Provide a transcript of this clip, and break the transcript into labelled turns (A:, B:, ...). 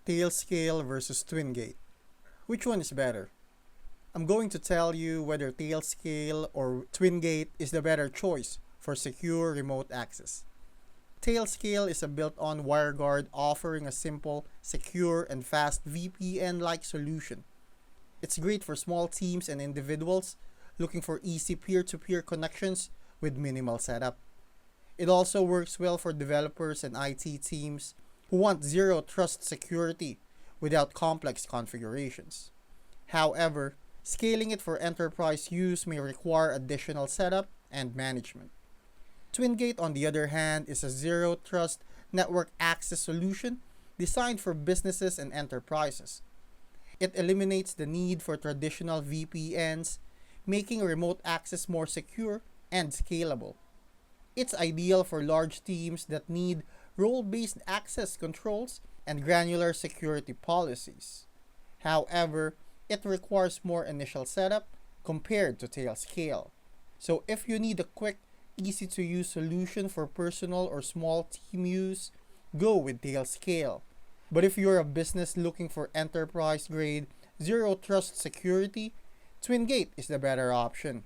A: Tailscale versus Twingate. Which one is better? I'm going to tell you whether Tailscale or Twingate is the better choice for secure remote access. Tailscale is a built-on WireGuard offering a simple, secure, and fast VPN-like solution. It's great for small teams and individuals looking for easy peer-to-peer connections with minimal setup. It also works well for developers and IT teams who want zero trust security without complex configurations. However, scaling it for enterprise use may require additional setup and management. Twingate, on the other hand, is a zero trust network access solution designed for businesses and enterprises. It eliminates the need for traditional VPNs, making remote access more secure and scalable. It's ideal for large teams that need role-based access controls and granular security policies. However, it requires more initial setup compared to Tailscale. So if you need a quick, easy-to-use solution for personal or small team use, go with Tailscale. But if you're a business looking for enterprise-grade, zero-trust security, Twingate is the better option.